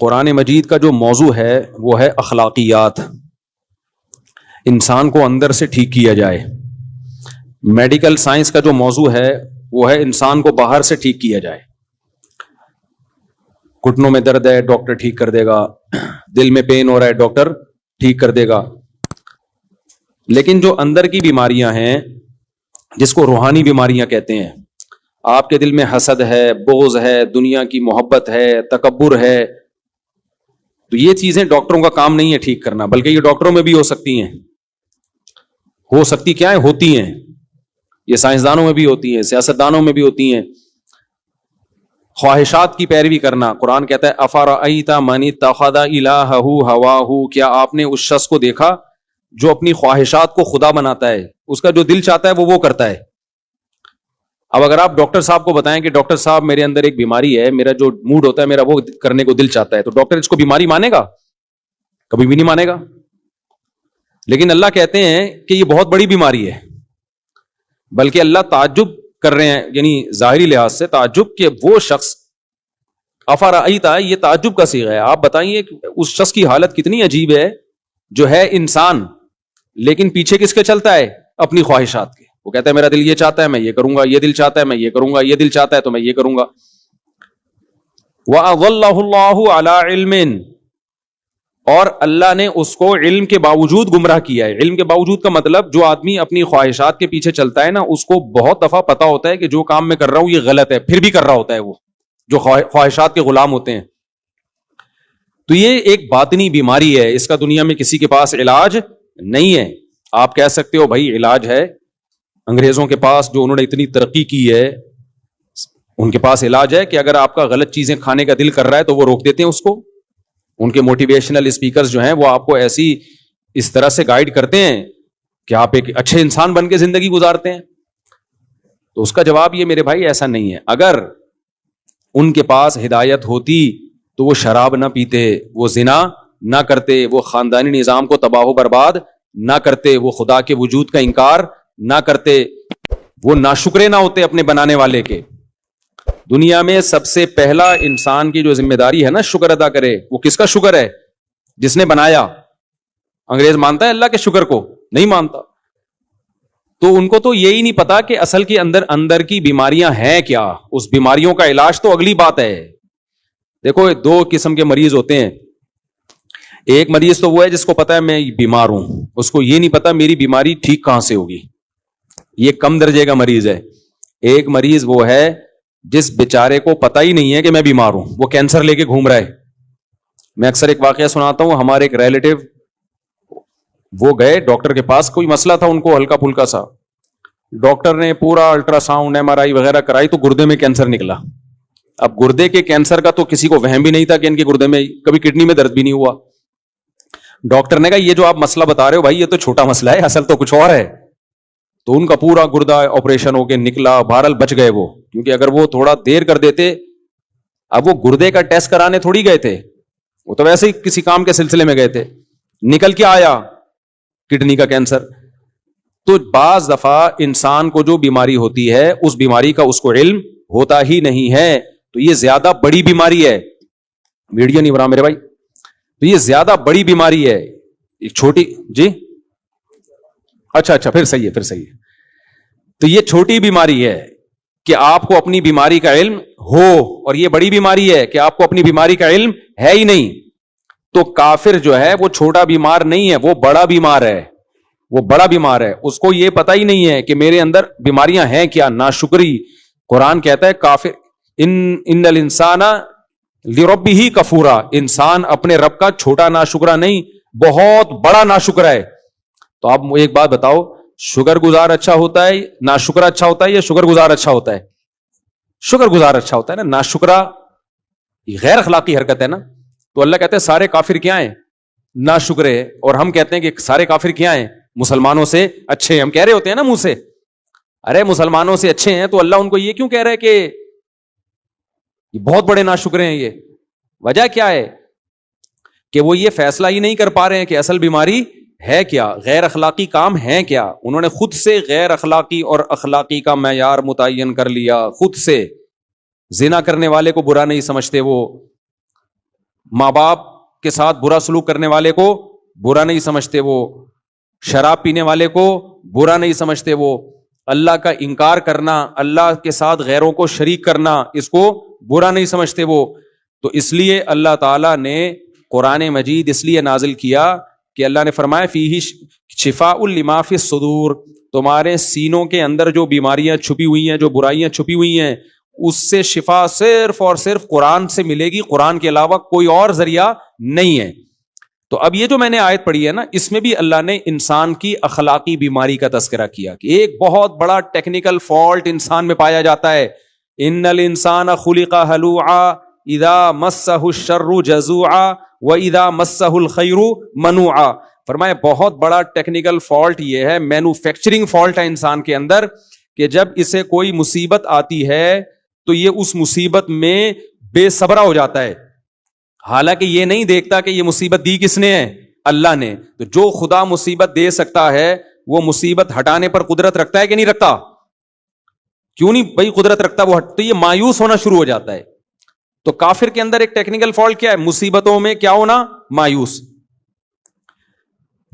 قرآن مجید کا جو موضوع ہے وہ ہے اخلاقیات، انسان کو اندر سے ٹھیک کیا جائے۔ میڈیکل سائنس کا جو موضوع ہے وہ ہے انسان کو باہر سے ٹھیک کیا جائے۔ گھٹنوں میں درد ہے، ڈاکٹر ٹھیک کر دے گا، دل میں پین ہو رہا ہے، ڈاکٹر ٹھیک کر دے گا۔ لیکن جو اندر کی بیماریاں ہیں جس کو روحانی بیماریاں کہتے ہیں، آپ کے دل میں حسد ہے، بغض ہے، دنیا کی محبت ہے، تکبر ہے، تو یہ چیزیں ڈاکٹروں کا کام نہیں ہے ٹھیک کرنا، بلکہ یہ ڈاکٹروں میں بھی ہو سکتی ہیں۔ ہو سکتی کیا ہیں؟ ہوتی ہیں۔ یہ سائنسدانوں میں بھی ہوتی ہیں، سیاستدانوں میں بھی ہوتی ہیں۔ خواہشات کی پیروی کرنا، قرآن کہتا ہے افرأیت من اتخذ الہہ ہواہ، کیا آپ نے اس شخص کو دیکھا جو اپنی خواہشات کو خدا بناتا ہے، اس کا جو دل چاہتا ہے وہ کرتا ہے۔ اب اگر آپ ڈاکٹر صاحب کو بتائیں کہ ڈاکٹر صاحب میرے اندر ایک بیماری ہے، میرا جو موڈ ہوتا ہے میرا وہ کرنے کو دل چاہتا ہے، تو ڈاکٹر اس کو بیماری مانے گا؟ کبھی بھی نہیں مانے گا۔ لیکن اللہ کہتے ہیں کہ یہ بہت بڑی بیماری ہے، بلکہ اللہ تعجب کر رہے ہیں، یعنی ظاہری لحاظ سے تعجب، کہ وہ شخص افرأیت، یہ تعجب کا صیغہ ہے، آپ بتائیے کہ اس شخص کی حالت کتنی عجیب ہے جو ہے انسان لیکن پیچھے کس کے چلتا ہے؟ اپنی خواہشات کے۔ وہ کہتا ہے میرا دل یہ چاہتا ہے میں یہ کروں گا، یہ دل چاہتا ہے میں یہ کروں گا، یہ دل چاہتا ہے تو میں یہ کروں گا۔ وَأَضَلَّهُ اللَّهُ عَلَىٰ عِلْمٍ، اور اللہ نے اس کو علم کے باوجود گمراہ کیا ہے۔ علم کے باوجود کا مطلب جو آدمی اپنی خواہشات کے پیچھے چلتا ہے نا، اس کو بہت دفعہ پتا ہوتا ہے کہ جو کام میں کر رہا ہوں یہ غلط ہے، پھر بھی کر رہا ہوتا ہے، وہ جو خواہشات کے غلام ہوتے ہیں۔ تو یہ ایک باطنی بیماری ہے، اس کا دنیا میں کسی کے پاس علاج نہیں ہے۔ آپ کہہ سکتے ہو بھائی علاج ہے، انگریزوں کے پاس جو انہوں نے اتنی ترقی کی ہے ان کے پاس علاج ہے کہ اگر آپ کا غلط چیزیں کھانے کا دل کر رہا ہے تو وہ روک دیتے ہیں اس کو۔ ان کے موٹیویشنل اسپیکرز جو ہیں وہ آپ کو ایسی اس طرح سے گائیڈ کرتے ہیں کہ آپ ایک اچھے انسان بن کے زندگی گزارتے ہیں۔ تو اس کا جواب یہ میرے بھائی ایسا نہیں ہے۔ اگر ان کے پاس ہدایت ہوتی تو وہ شراب نہ پیتے، وہ زنا نہ کرتے، وہ خاندانی نظام کو تباہ و برباد نہ کرتے، وہ خدا کے وجود کا انکار نہ کرتے، وہ ناشکرے نہ ہوتے اپنے بنانے والے کے۔ دنیا میں سب سے پہلا انسان کی جو ذمہ داری ہے نا شکر ادا کرے، وہ کس کا شکر ہے؟ جس نے بنایا۔ انگریز مانتا ہے اللہ کے شکر کو؟ نہیں مانتا۔ تو ان کو تو یہی نہیں پتا کہ اصل کے اندر کی بیماریاں ہیں کیا، اس بیماریوں کا علاج تو اگلی بات ہے۔ دیکھو دو قسم کے مریض ہوتے ہیں، ایک مریض تو وہ ہے جس کو پتا ہے میں بیمار ہوں، اس کو یہ نہیں پتا میری بیماری ٹھیک کہاں سے ہوگی، یہ کم درجے کا مریض ہے۔ ایک مریض وہ ہے جس بیچارے کو پتا ہی نہیں ہے کہ میں بیمار ہوں، وہ کینسر لے کے گھوم رہا ہے۔ میں اکثر ایک واقعہ سناتا ہوں، ہمارے ایک ریلیٹیو وہ گئے ڈاکٹر کے پاس، کوئی مسئلہ تھا ان کو ہلکا پھلکا سا، ڈاکٹر نے پورا الٹرا ساؤنڈ ایم آر آئی وغیرہ کرائی تو گردے میں کینسر نکلا۔ اب گردے کے کینسر کا تو کسی کو وہم بھی نہیں تھا کہ ان کے گردے میں کبھی کڈنی میں درد بھی نہیں ہوا۔ ڈاکٹر نے کہا یہ جو آپ مسئلہ بتا رہے ہو بھائی یہ تو چھوٹا مسئلہ ہے، اصل تو کچھ اور ہے۔ تو ان کا پورا گردہ آپریشن ہو کے نکلا، بہرحال بچ گئے وہ، کیونکہ اگر وہ تھوڑا دیر کر دیتے، اب وہ گردے کا ٹیسٹ کرانے تھوڑی گئے تھے، وہ تو ویسے ہی کسی کام کے سلسلے میں گئے تھے، نکل کے آیا کڈنی کا کینسر۔ تو بعض دفعہ انسان کو جو بیماری ہوتی ہے اس بیماری کا اس کو علم ہوتا ہی نہیں ہے، تو یہ زیادہ بڑی بیماری ہے۔ ویڈیو نہیں بنا میرے بھائی، تو یہ زیادہ بڑی بیماری ہے، ایک چھوٹی جی اچھا پھر صحیح ہے۔ تو یہ چھوٹی بیماری ہے کہ آپ کو اپنی بیماری کا علم ہو، اور یہ بڑی بیماری ہے کہ آپ کو اپنی بیماری کا علم ہے ہی نہیں۔ تو کافر جو ہے وہ چھوٹا بیمار نہیں ہے، وہ بڑا بیمار ہے، وہ بڑا بیمار ہے، اس کو یہ پتہ ہی نہیں ہے کہ میرے اندر بیماریاں ہیں کیا، ناشکری۔ قرآن کہتا ہے کافر ان الانسان لربہ کفورا، انسان اپنے رب کا چھوٹا ناشکرا نہیں، بہت بڑا ناشکرا ہے۔ تو آپ ایک بات بتاؤ، شکر گزار اچھا ہوتا ہے، ناشکرا اچھا ہوتا ہے، یا شکر گزار اچھا ہوتا ہے؟ شکر گزار اچھا ہوتا ہے نا، ناشکرا غیر اخلاقی حرکت ہے نا۔ تو اللہ کہتے ہیں سارے کافر کیا ہیں؟ ناشکرے۔ اور ہم کہتے ہیں کہ سارے کافر کیا ہیں؟ مسلمانوں سے اچھے۔ ہم کہہ رہے ہوتے ہیں نا منہ سے، ارے مسلمانوں سے اچھے ہیں، تو اللہ ان کو یہ کیوں کہہ رہا ہے کہ یہ بہت بڑے ناشکرے ہیں؟ یہ وجہ کیا ہے کہ وہ یہ فیصلہ ہی نہیں کر پا رہے ہیں کہ اصل بیماری ہے کیا، غیر اخلاقی کام ہے کیا۔ انہوں نے خود سے غیر اخلاقی اور اخلاقی کا معیار متعین کر لیا، خود سے۔ زنا کرنے والے کو برا نہیں سمجھتے وہ، ماں باپ کے ساتھ برا سلوک کرنے والے کو برا نہیں سمجھتے وہ، شراب پینے والے کو برا نہیں سمجھتے وہ، اللہ کا انکار کرنا، اللہ کے ساتھ غیروں کو شریک کرنا، اس کو برا نہیں سمجھتے وہ۔ تو اس لیے اللہ تعالیٰ نے قرآن مجید اس لیے نازل کیا کہ اللہ نے فرمایا فیہ شفاء لما فی الصدور، تمہارے سینوں کے اندر جو بیماریاں چھپی ہوئی ہیں، جو برائیاں چھپی ہوئی ہیں، اس سے شفا صرف اور صرف قرآن سے ملے گی، قرآن کے علاوہ کوئی اور ذریعہ نہیں ہے۔ تو اب یہ جو میں نے آیت پڑھی ہے نا، اس میں بھی اللہ نے انسان کی اخلاقی بیماری کا تذکرہ کیا کہ ایک بہت بڑا ٹیکنیکل فالٹ انسان میں پایا جاتا ہے، ان الانسان خلق ہلوعا اذا مسہ الشر جزوعا واذا مسہ الخیر منوعا۔ فرمایا بہت بڑا ٹیکنیکل فالٹ یہ ہے، مینوفیکچرنگ فالٹ ہے انسان کے اندر، کہ جب اسے کوئی مصیبت آتی ہے تو یہ اس مصیبت میں بے صبرا ہو جاتا ہے، حالانکہ یہ نہیں دیکھتا کہ یہ مصیبت دی کس نے ہے، اللہ نے۔ تو جو خدا مصیبت دے سکتا ہے وہ مصیبت ہٹانے پر قدرت رکھتا ہے کہ نہیں رکھتا؟ کیوں نہیں بھائی قدرت رکھتا وہ؟ تو یہ مایوس ہونا شروع ہو جاتا ہے۔ تو کافر کے اندر ایک ٹیکنیکل فالٹ کیا ہے؟ مصیبتوں میں کیا ہونا؟ مایوس۔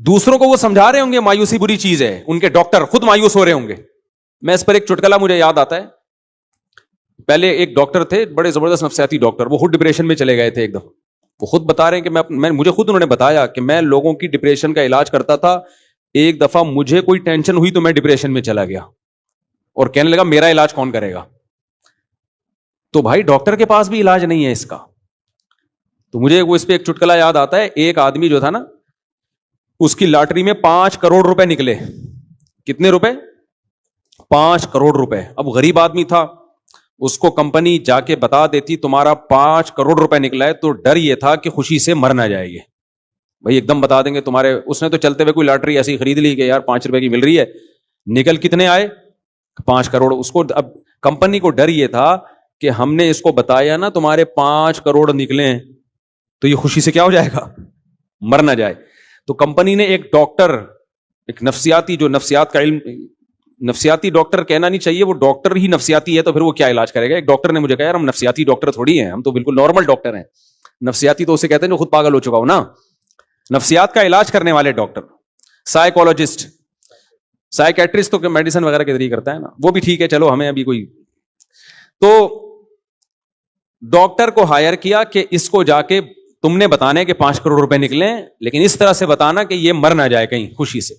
دوسروں کو وہ سمجھا رہے ہوں گے مایوسی بری چیز ہے، ان کے ڈاکٹر خود مایوس ہو رہے ہوں گے۔ میں اس پر ایک چٹکلا مجھے یاد آتا ہے، پہلے ایک ڈاکٹر تھے، بڑے زبردست نفسیاتی ڈاکٹر، وہ خود ڈپریشن میں چلے گئے تھے ایک دفعہ۔ وہ خود بتا رہے ہیں کہ مجھے خود انہوں نے بتایا کہ میں لوگوں کی ڈپریشن کا علاج کرتا تھا، ایک دفعہ مجھے کوئی ٹینشن ہوئی تو میں ڈپریشن میں چلا گیا اور کہنے لگا میرا علاج کون کرے گا؟ تو بھائی ڈاکٹر کے پاس بھی علاج نہیں ہے اس کا۔ تو مجھے وہ اس پہ ایک چٹکلا یاد آتا ہے، ایک آدمی جو تھا نا، اس کی لاٹری میں 5 کروڑ روپے نکلے۔ کتنے روپے؟ 5 کروڑ روپے۔ اب غریب آدمی تھا، اس کو کمپنی جا کے بتا دیتی تمہارا 5 کروڑ روپے نکلا ہے، تو ڈر یہ تھا کہ خوشی سے مر نہ جائے گی، بھائی ایک دم بتا دیں گے تمہارے۔ اس نے تو چلتے ہوئے کوئی لاٹری ایسی خرید لی کہ یار 5 روپے کی مل رہی ہے، نکل کتنے آئے؟ 5 کروڑ۔ اس کو اب کمپنی کو ڈر یہ تھا کہ ہم نے اس کو بتایا نا تمہارے 5 کروڑ نکلے تو یہ خوشی سے کیا ہو جائے گا؟ مر نہ جائے۔ تو کمپنی نے ایک ڈاکٹر، ایک نفسیاتی، جو نفسیات کا علم، نفسیاتی ڈاکٹر کہنا نہیں چاہیے، وہ ڈاکٹر ہی نفسیاتی ہے تو پھر وہ کیا علاج کرے گا؟ ایک ڈاکٹر نے مجھے کہا یار ہم نفسیاتی ڈاکٹر تھوڑی ہیں، ہم تو بالکل نارمل ڈاکٹر ہیں۔ نفسیاتی تو اسے کہتے ہیں جو خود پاگل ہو چکا ہو نا، نفسیات کا علاج کرنے والے ڈاکٹر، سائیکولوجسٹ، سائیکیٹرسٹ تو میڈیسن وغیرہ کے ذریعے کرتا ہے نا، وہ بھی ٹھیک ہے، چلو ہمیں ابھی کوئی۔ تو ڈاکٹر کو ہائر کیا کہ اس کو جا کے تم نے بتانے کہ 5 کروڑ روپے نکلے، لیکن اس طرح سے بتانا کہ یہ مر نہ جائے کہیں خوشی سے۔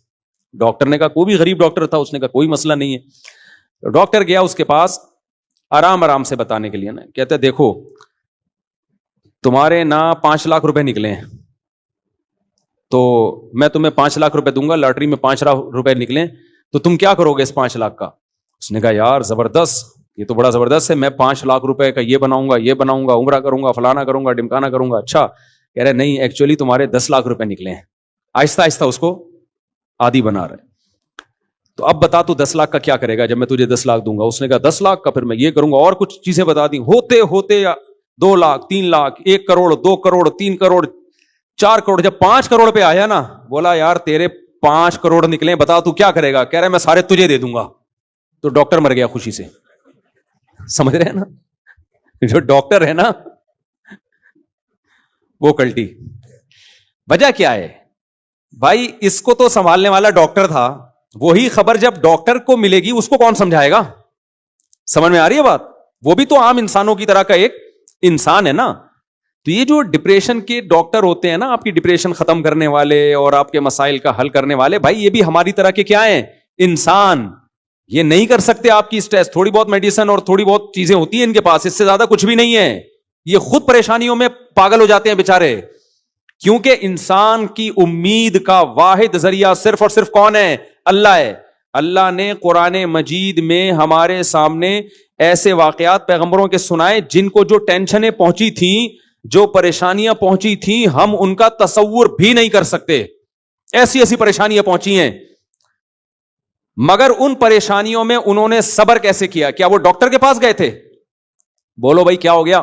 ڈاکٹر نے کہا، کوئی بھی غریب ڈاکٹر تھا، اس نے کہا کوئی مسئلہ نہیں ہے۔ ڈاکٹر گیا اس کے پاس آرام آرام سے بتانے کے لیے نا، کہتے دیکھو تمہارے نا 5 لاکھ روپے نکلے ہیں، تو میں تمہیں 5 لاکھ روپے دوں گا، لاٹری میں 5 لاکھ روپے نکلیں تو تم کیا کرو گے اس 5 لاکھ کا؟ اس نے کہا یار زبردست، یہ تو بڑا زبردست ہے، میں 5 لاکھ روپے کا یہ بناؤں گا، عمرہ کروں گا، فلانا کروں گا، ڈمکانا کروں گا۔ اچھا، کہہ رہے نہیں ایکچولی تمہارے 10 لاکھ روپے نکلے ہیں۔ آہستہ آہستہ اس کو عادی بنا رہے۔ تو اب بتا تو 10 لاکھ کا کیا کرے گا جب میں تجھے 10 لاکھ دوں گا؟ اس نے کہا 10 لاکھ کا پھر میں یہ کروں گا، اور کچھ چیزیں بتا دی، ہوتے ہوتے 2 لاکھ، 3 لاکھ، 1 کروڑ، 2 کروڑ، 3 کروڑ، 4 کروڑ۔ جب 5 کروڑ پہ آیا نا، بولا یار تیرے 5 کروڑ نکلے، بتا تو کیا کرے گا؟ کہہ رہے میں سارے تجھے دے دوں گا۔ تو ڈاکٹر مر گیا خوشی سے۔ سمجھ رہے ہیں نا، جو ڈاکٹر ہے نا وہ کلٹی۔ وجہ کیا ہے بھائی؟ اس کو تو سنبھالنے والا ڈاکٹر تھا، وہی خبر جب ڈاکٹر کو ملے گی اس کو کون سمجھائے گا؟ سمجھ میں آ رہی ہے بات؟ وہ بھی تو عام انسانوں کی طرح کا ایک انسان ہے نا۔ تو یہ جو ڈپریشن کے ڈاکٹر ہوتے ہیں نا، آپ کی ڈپریشن ختم کرنے والے اور آپ کے مسائل کا حل کرنے والے، بھائی یہ بھی ہماری طرح کے کیا ہیں؟ انسان۔ یہ نہیں کر سکتے آپ کی اسٹریس، تھوڑی بہت میڈیسن اور تھوڑی بہت چیزیں ہوتی ہیں ان کے پاس، اس سے زیادہ کچھ بھی نہیں ہے۔ یہ خود پریشانیوں میں پاگل ہو جاتے ہیں بیچارے، کیونکہ انسان کی امید کا واحد ذریعہ صرف اور صرف کون ہے؟ اللہ ہے۔ اللہ نے قرآن مجید میں ہمارے سامنے ایسے واقعات پیغمبروں کے سنائے جن کو جو ٹینشنیں پہنچی تھیں، جو پریشانیاں پہنچی تھیں، ہم ان کا تصور بھی نہیں کر سکتے۔ ایسی ایسی پریشانیاں پہنچی ہیں، مگر ان پریشانیوں میں انہوں نے صبر کیسے کیا؟ کیا وہ ڈاکٹر کے پاس گئے تھے؟ بولو بھائی کیا ہو گیا؟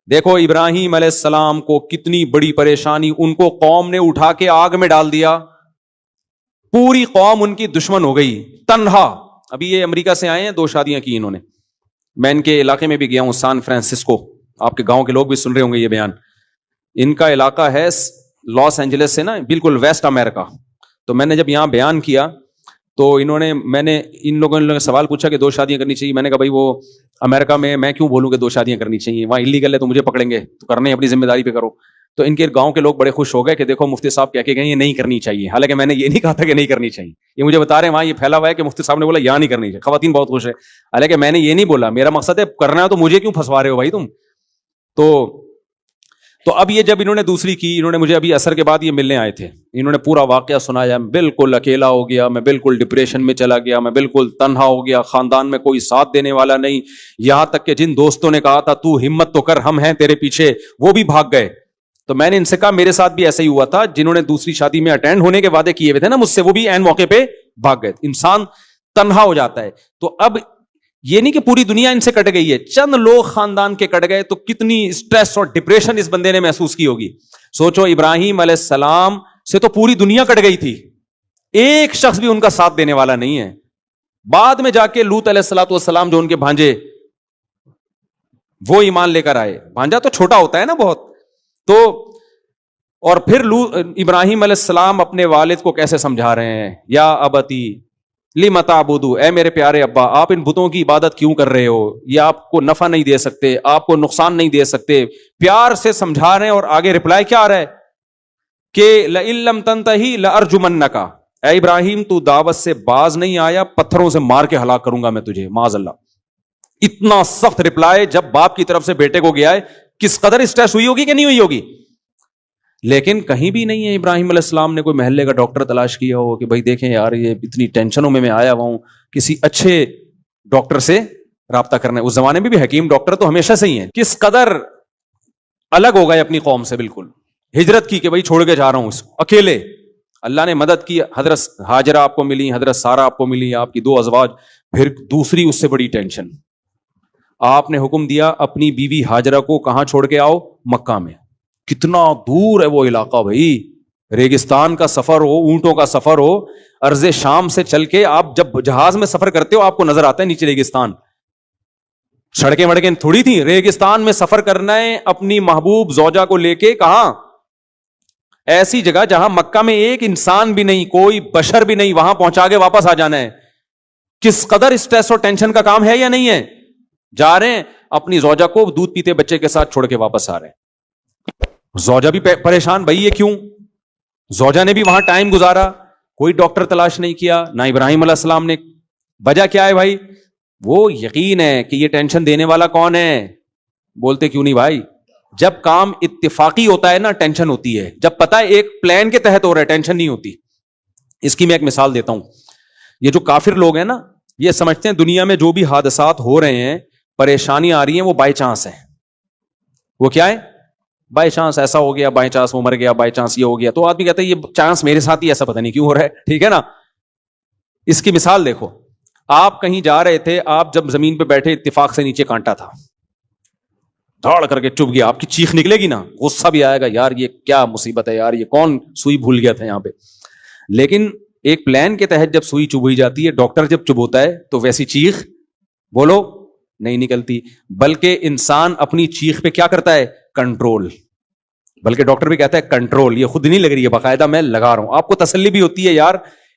دیکھو ابراہیم علیہ السلام کو کتنی بڑی پریشانی، ان کو قوم نے اٹھا کے آگ میں ڈال دیا، پوری قوم ان کی دشمن ہو گئی، تنہا۔ ابھی یہ امریکہ سے آئے ہیں، 2 شادیاں کی انہوں نے۔ میں ان کے علاقے میں بھی گیا ہوں، سان فرانسسکو، آپ کے گاؤں کے لوگ بھی سن رہے ہوں گے یہ بیان۔ ان کا علاقہ ہے لاس اینجلس سے نا بالکل ویسٹ امریکہ. تو میں نے جب یہاں بیان کیا تو میں نے ان لوگوں نے سوال پوچھا کہ 2 شادیاں کرنی چاہیے. میں نے کہا بھائی وہ امریکہ میں کیوں بولوں کہ 2 شادیاں کرنی چاہیے, وہاں الیگل ہے تو مجھے پکڑیں گے, تو کرنے اپنی ذمہ داری پہ کرو. تو ان کے گاؤں کے لوگ بڑے خوش ہو گئے کہ دیکھو مفتی صاحب کہہ کے گئے یہ نہیں کرنی چاہیے, حالانکہ میں نے یہ نہیں کہا تھا کہ نہیں کرنی چاہیے. یہ مجھے بتا رہے ہیں وہاں یہ پھیلا ہوا ہے کہ مفتی صاحب نے بولا یہاں نہیں کرنی چاہیے. خواتین بہت خوش ہے, حالانکہ میں نے یہ نہیں بولا. میرا مقصد ہے کرنا ہے تو مجھے کیوں پھنسوا رہے ہو بھائی تم. تو اب یہ جب انہوں نے دوسری کی, انہوں نے مجھے ابھی عصر کے بعد یہ ملنے آئے تھے, انہوں نے پورا واقعہ سنایا. بالکل اکیلا ہو گیا, میں بالکل ڈپریشن میں چلا گیا, میں بالکل تنہا ہو گیا, خاندان میں کوئی ساتھ دینے والا نہیں, یہاں تک کہ جن دوستوں نے کہا تھا تو ہمت تو کر ہم ہیں تیرے پیچھے, وہ بھی بھاگ گئے. تو میں نے ان سے کہا میرے ساتھ بھی ایسا ہی ہوا تھا, جنہوں نے دوسری شادی میں اٹینڈ ہونے کے وعدے کیے ہوئے تھے نا مجھ سے, وہ بھی عین موقع پہ بھاگ گئے. انسان تنہا ہو جاتا ہے. تو اب یہ نہیں کہ پوری دنیا ان سے کٹ گئی ہے, چند لوگ خاندان کے کٹ گئے, تو کتنی اسٹریس اور ڈپریشن اس بندے نے محسوس کی ہوگی. سوچو ابراہیم علیہ السلام سے تو پوری دنیا کٹ گئی تھی, ایک شخص بھی ان کا ساتھ دینے والا نہیں ہے. بعد میں جا کے لوط علیہ الصلوۃ والسلام جو ان کے بھانجے, وہ ایمان لے کر آئے. بھانجا تو چھوٹا ہوتا ہے نا بہت. تو اور پھر ابراہیم علیہ السلام اپنے والد کو کیسے سمجھا رہے ہیں, یا ابتی لم تعبدوا, اے میرے پیارے ابا آپ ان بتوں کی عبادت کیوں کر رہے ہو, یہ آپ کو نفع نہیں دے سکتے, آپ کو نقصان نہیں دے سکتے. پیار سے سمجھا رہے ہیں, اور آگے رپلائی کیا آ رہا ہے کہ لئن لم تنتہی لارجمنک, اے ابراہیم تو دعوت سے باز نہیں آیا, پتھروں سے مار کے ہلاک کروں گا میں تجھے, معاذ اللہ. اتنا سخت رپلائی جب باپ کی طرف سے بیٹے کو گیا ہے, کس قدر اسٹریس ہوئی ہوگی کہ نہیں ہوئی ہوگی. لیکن کہیں بھی نہیں ہے ابراہیم علیہ السلام نے کوئی محلے کا ڈاکٹر تلاش کیا ہو کہ بھائی دیکھیں یار یہ اتنی ٹینشنوں میں آیا ہوا ہوں, کسی اچھے ڈاکٹر سے رابطہ کرنا ہے. اس زمانے میں بھی حکیم ڈاکٹر تو ہمیشہ سے ہی ہیں. کس قدر الگ ہو گئے اپنی قوم سے, بالکل ہجرت کی کہ بھائی چھوڑ کے جا رہا ہوں اس کو اکیلے. اللہ نے مدد کی, حضرت ہاجرہ آپ کو ملی, حضرت سارہ آپ کو ملی, آپ کی 2 ازواج. پھر دوسری اس سے بڑی ٹینشن, آپ نے حکم دیا اپنی بیوی ہاجرہ کو کہاں چھوڑ کے آؤ, مکہ میں. کتنا دور ہے وہ علاقہ بھائی, ریگستان کا سفر ہو, اونٹوں کا سفر ہو, ارض شام سے چل کے آپ جب جہاز میں سفر کرتے ہو آپ کو نظر آتا ہے نیچے ریگستان. سڑکیں وڑکیں تھوڑی تھی, ریگستان میں سفر کرنا ہے اپنی محبوب زوجہ کو لے کے. کہاں, ایسی جگہ جہاں مکہ میں ایک انسان بھی نہیں, کوئی بشر بھی نہیں, وہاں پہنچا کے واپس آ جانا ہے. کس قدر اسٹریس اور ٹینشن کا کام ہے یا نہیں ہے. جا رہے ہیں اپنی زوجہ کو دودھ پیتے بچے کے ساتھ چھوڑ کے واپس آ رہے ہیں. زوجہ بھی پریشان, بھائی یہ کیوں. زوجہ نے بھی وہاں ٹائم گزارا, کوئی ڈاکٹر تلاش نہیں کیا, نہ ابراہیم علیہ السلام نے. وجہ کیا ہے بھائی, وہ یقین ہے کہ یہ ٹینشن دینے والا کون ہے. بولتے کیوں نہیں بھائی, جب کام اتفاقی ہوتا ہے نا ٹینشن ہوتی ہے, جب پتا ہے ایک پلان کے تحت ہو رہا ہے ٹینشن نہیں ہوتی. اس کی میں ایک مثال دیتا ہوں. یہ جو کافر لوگ ہیں نا, یہ سمجھتے ہیں دنیا میں جو بھی حادثات ہو رہے ہیں, پریشانیاں آ رہی ہیں, وہ بائی چانس ہے. وہ کیا ہے, بائی چانس ایسا ہو گیا, بائی چانس وہ مر گیا, بائی چانس یہ ہو گیا. تو آدمی کہتا ہے یہ چانس میرے ساتھ ہی ایسا پتہ نہیں کیوں ہو رہا ہے. ٹھیک ہے نا. اس کی مثال دیکھو, آپ کہیں جا رہے تھے, آپ جب زمین پہ بیٹھے اتفاق سے نیچے کانٹا تھا, دھاڑ کر کے چپ گیا, آپ کی چیخ نکلے گی نا, غصہ بھی آئے گا, یار یہ کیا مصیبت ہے یار, یہ کون سوئی بھول گیا تھا یہاں پہ. لیکن ایک پلان کے تحت جب سوئی چبھائی جاتی ہے, ڈاکٹر جب چبھوتا ہے تو ویسی چیخ بولو نہیں نکلتی, بلکہ انسان اپنی چیخ پہ کیا کرتا ہے, کنٹرول. بلکہ ڈاکٹر بھی کہتا ہے کنٹرول, یہ خود نہیں لگ رہی ہے, باقاعدہ میں لگا رہا ہوں. آپ کو تسلی بھی ہوتی ہے یار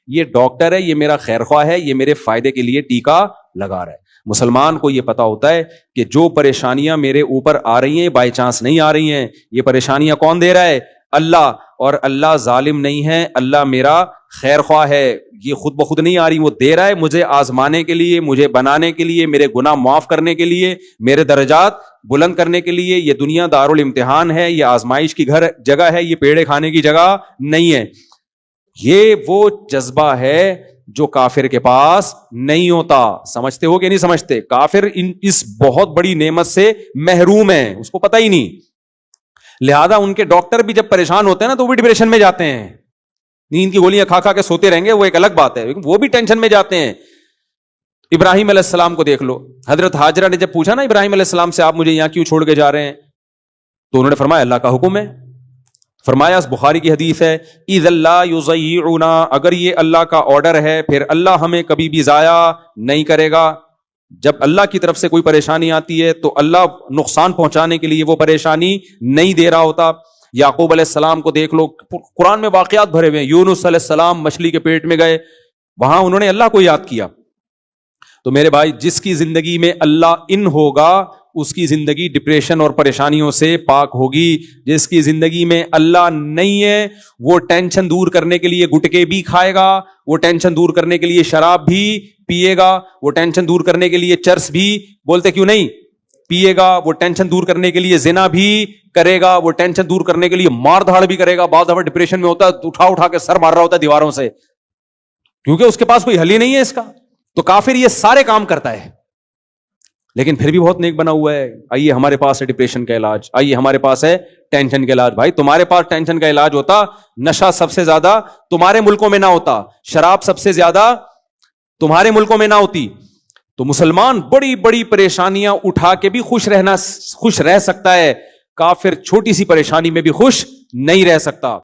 یہ ڈاکٹر ہے, یہ میرا خیر خواہ ہے, یہ میرے فائدے کے لیے ٹیکا لگا رہا ہے. مسلمان کو یہ پتا ہوتا ہے کہ جو پریشانیاں میرے اوپر آ رہی ہیں بائی چانس نہیں آ رہی ہیں, یہ پریشانیاں کون دے رہا ہے, اللہ. اور اللہ ظالم نہیں ہے, اللہ میرا خیر خواہ ہے, یہ خود بخود نہیں آ رہی, وہ دے رہا ہے مجھے آزمانے کے لیے, مجھے بنانے کے لیے, میرے گناہ معاف کرنے کے لیے, میرے درجات بلند کرنے کے لیے. یہ دنیا دارالامتحان ہے, یہ آزمائش کی جگہ ہے, یہ پیڑے کھانے کی جگہ نہیں ہے. یہ وہ جذبہ ہے جو کافر کے پاس نہیں ہوتا. سمجھتے ہو کہ نہیں سمجھتے؟ کافر اس بہت بڑی نعمت سے محروم ہے, اس کو پتہ ہی نہیں. لہذا ان کے ڈاکٹر بھی جب پریشان ہوتے ہیں نا تو وہ بھی ڈپریشن میں جاتے ہیں, نیند کی گولیاں کھا کھا کے سوتے رہیں گے, وہ ایک الگ بات ہے, لیکن وہ بھی ٹینشن میں جاتے ہیں. ابراہیم علیہ السلام کو دیکھ لو, حضرت ہاجرہ نے جب پوچھا نا ابراہیم علیہ السلام سے آپ مجھے یہاں کیوں چھوڑ کے جا رہے ہیں, تو انہوں نے فرمایا اللہ کا حکم ہے. فرمایا, بخاری کی حدیث ہے, اذ اللہ یضیعنا, اگر یہ اللہ کا آرڈر ہے پھر اللہ ہمیں کبھی بھی ضائع نہیں کرے گا. جب اللہ کی طرف سے کوئی پریشانی آتی ہے تو اللہ نقصان پہنچانے کے لیے وہ پریشانی نہیں دے رہا ہوتا. یعقوب علیہ السلام کو دیکھ لو، قرآن میں واقعات بھرے ہوئے ہیں. یونس علیہ السلام مچھلی کے پیٹ میں گئے، وہاں انہوں نے اللہ کو یاد کیا. تو میرے بھائی، جس کی زندگی میں اللہ ان ہوگا اس کی زندگی ڈپریشن اور پریشانیوں سے پاک ہوگی. جس کی زندگی میں اللہ نہیں ہے وہ ٹینشن دور کرنے کے لیے گٹکے بھی کھائے گا، وہ ٹینشن دور کرنے کے لیے شراب بھی پیے گا، وہ ٹینشن دور کرنے کے لیے چرس بھی، بولتے کیوں نہیں، پیے گا، وہ ٹینشن دور کرنے کے لیے زنا بھی کرے گا، وہ ٹینشن دور کرنے کے لیے مار دھاڑ بھی کرے گا. بعض دفعہ ڈپریشن میں ہوتا ہے اٹھا اٹھا کے سر مار رہا ہوتا ہے دیواروں سے، کیونکہ اس کے پاس کوئی حل ہی نہیں ہے اس کا. تو کافر یہ سارے کام کرتا ہے لیکن پھر بھی بہت نیک بنا ہوا ہے. آئیے ہمارے پاس ہے ڈپریشن کا علاج، آئیے ہمارے پاس ہے ٹینشن کا علاج. بھائی تمہارے پاس ٹینشن کا علاج ہوتا، نشہ سب سے زیادہ تمہارے ملکوں میں نہ ہوتا، شراب سب سے زیادہ تمہارے ملکوں میں نہ ہوتی. تو مسلمان بڑی بڑی پریشانیاں اٹھا کے بھی خوش رہ سکتا ہے، کافر چھوٹی سی پریشانی میں بھی خوش نہیں رہ سکتا.